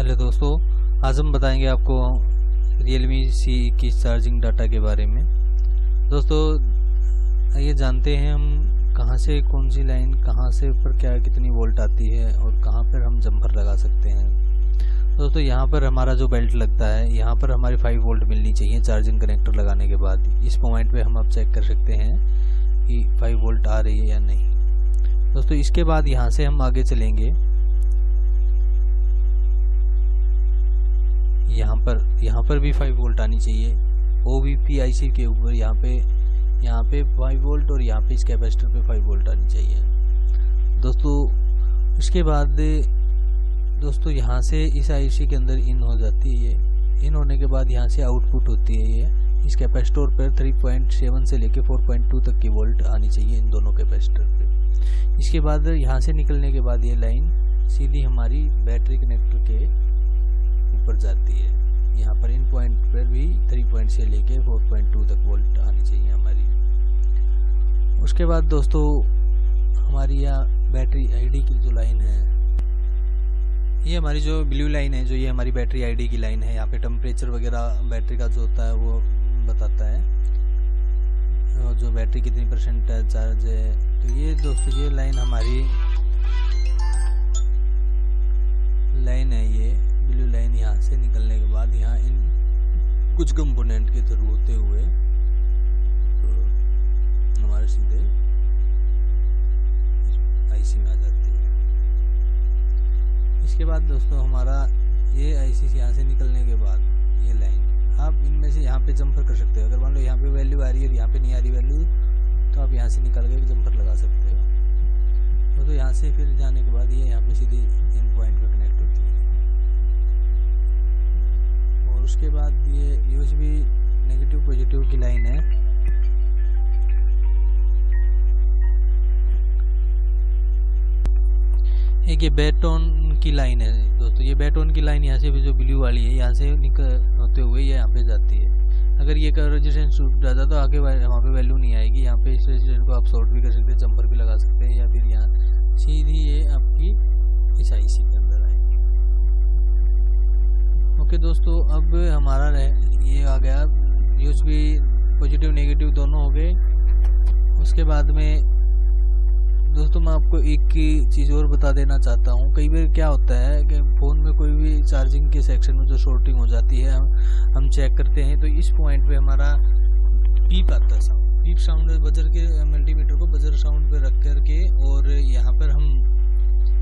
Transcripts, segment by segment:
Hello दोस्तों, आज हम बताएंगे आपको Realme C21 चार्जिंग डाटा के बारे में। दोस्तों आइए जानते हैं हम कहां से कौन सी लाइन कहां से ऊपर क्या कितनी वोल्ट आती है और कहां पर हम जंपर लगा सकते हैं। दोस्तों यहां पर हमारा जो बेल्ट लगता है, यहां पर हमारी 5 वोल्ट मिलनी चाहिए चार्जिंग कनेक्टर लगाने के बाद। इस पॉइंट पे हम अब चेक कर सकते हैं कि 5 वोल्ट आ रही है या नहीं। दोस्तों इसके बाद यहां से हम आगे चलेंगे। यहाँ पर भी 5 वोल्ट आनी चाहिए। OVP IC के ऊपर यहाँ पे 5 वोल्ट और यहाँ पे इस कैपेसिटर पे 5 वोल्ट आनी चाहिए। दोस्तों उसके बाद दोस्तों यहाँ से इस IC के अंदर इन हो जाती है ये। इन होने के बाद यहाँ से आउटपुट होती है ये। इस कैपेसिटर पर 3.7 से लेके 4.2 तक की वोल्ट आनी चाहिए इन दोनों कैपेसिटर पे। इसके बाद यहाँ से निकलने के बाद ये लाइन सीधी हमारी बैटरी कनेक्टर के ऊपर जाती है। यहाँ पर इन पॉइंट पर भी 3 से लेके 4.2 तक वोल्ट आनी चाहिए हमारी। उसके बाद दोस्तों हमारी यहाँ बैटरी आईडी की जो लाइन है, ये हमारी जो ब्लू लाइन है, जो ये हमारी बैटरी आईडी की लाइन है। यहाँ पे टेम्परेचर वगैरह बैटरी का जो होता है वो बताता है, और जो बैटरी कितनी % चार्ज है। तो ये दोस्तों ये लाइन हमारी लाइन है, ये ब्लू लाइन। यहाँ से निकलने के बाद यहाँ इन कुछ कंपोनेंट के थ्रू होते हुए हमारे सीधे IC में आ जाती है। इसके बाद दोस्तों हमारा ये IC से यहाँ से निकलने के बाद ये लाइन, आप इनमें से यहाँ पे जंपर कर सकते हो। अगर मान लो यहाँ पे वैल्यू आ रही है और यहाँ पे नहीं आ रही वैल्यू, तो आप यहाँ से निकल के जंपर लगा सकते हो। तो यहाँ से फिर जाने के बाद ये यहाँ पे सीधे इन पॉइंट पे कनेक्ट होती है। और उसके बाद ये USB नेगेटिव पॉजिटिव की लाइन है। एक ये बैटोन की लाइन है दोस्तों। ये बैटोन की लाइन यहाँ से भी जो ब्लू वाली है, यहाँ से होते हुए ये यहाँ पे जाती है। अगर ये रेजिस्टेंस टूट जाता तो आगे वहाँ पे वैल्यू नहीं आएगी। यहाँ पे इस रेजिस्टेंस को आप शॉर्ट भी कर सकते हैं, जंपर भी लगा सकते हैं, या फिर यहाँ सीधी ये आपकी इस IC के अंदर आएगी। ओके दोस्तों, अब हमारा ये आ गया USB पॉजिटिव नेगेटिव दोनों हो गए। उसके बाद में दोस्तों मैं आपको एक चीज़ और बता देना चाहता हूँ। कई बार क्या होता है कि फ़ोन में कोई भी चार्जिंग के सेक्शन में जो शॉर्टिंग हो जाती है, हम चेक करते हैं तो इस पॉइंट पे हमारा बीप आता है साउंड। बीप साउंड बजर के मल्टीमीटर को बजर साउंड पे रख करके, और यहाँ पर हम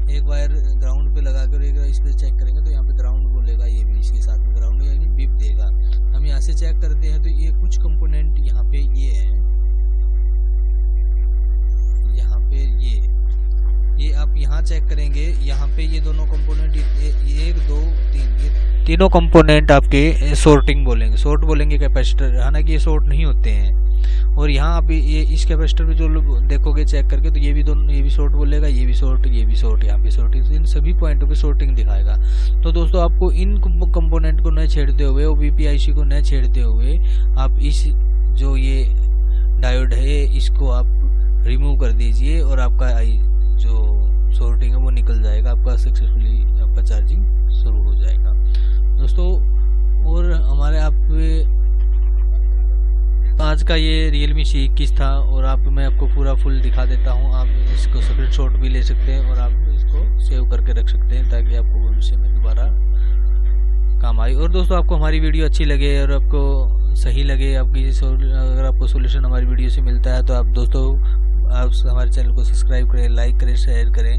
एक वायर ग्राउंड पे लगा कर इस पर चेक करेंगे तो यहाँ पे ग्राउंड बोलेगा, ये भी इसके साथ में ग्राउंड यानी बीप देगा। हम यहाँ से चेक करते हैं तो ये कुछ कंपोनेंट यहाँ पे ये है, यहाँ पे ये आप यहाँ चेक करेंगे। यहाँ पे ये दोनों कंपोनेंट 1 2 3 ये तीनों कंपोनेंट आपके शॉर्टिंग बोलेंगे, शॉर्ट बोलेंगे कैपेसिटर। हालांकि ये शॉर्ट नहीं होते हैं। और यहाँ आप ये इस कैपेसिटर पे जो देखोगे चेक करके तो ये भी दोनों, ये भी शॉर्ट बोलेगा, ये भी शॉर्ट, ये भी शॉर्ट, यहाँ पे शॉर्टिंग। इन सभी पॉइंटों पे शॉर्टिंग दिखाएगा। तो दोस्तों आपको इन कंपोनेंट को न छेड़ते हुए, OVP IC को न छेड़ते हुए, आप इस जो ये डायोड है इसको आप रिमूव कर दीजिए और आपका जो शॉर्टिंग है वो निकल जाएगा। आपका सक्सेसफुली आपका चार्जिंग शुरू हो जाएगा दोस्तों। और हमारे आप आज का ये Realme C21 था, और मैं आपको पूरा फुल दिखा देता हूँ। आप इसको स्क्रीनशॉट भी ले सकते हैं और आप इसको सेव करके रख सकते हैं ताकि आपको भविष्य में दोबारा काम आए। और दोस्तों आपको हमारी वीडियो अच्छी लगे और आपको सही लगे, अगर आपको सोल्यूशन हमारी वीडियो से मिलता है तो आप दोस्तों आप हमारे चैनल को सब्सक्राइब करें, लाइक करें, शेयर करें।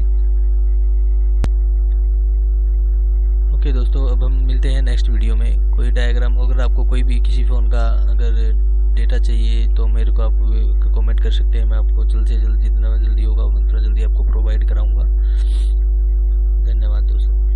ओके दोस्तों, अब हम मिलते हैं नेक्स्ट वीडियो में। कोई डायग्राम, अगर आपको कोई भी किसी फ़ोन का अगर डेटा चाहिए तो मेरे को आप कमेंट कर सकते हैं। मैं आपको जल्द से जल्द, जितना जल्दी होगा उतना जल्दी आपको प्रोवाइड कराऊंगा। धन्यवाद दोस्तों।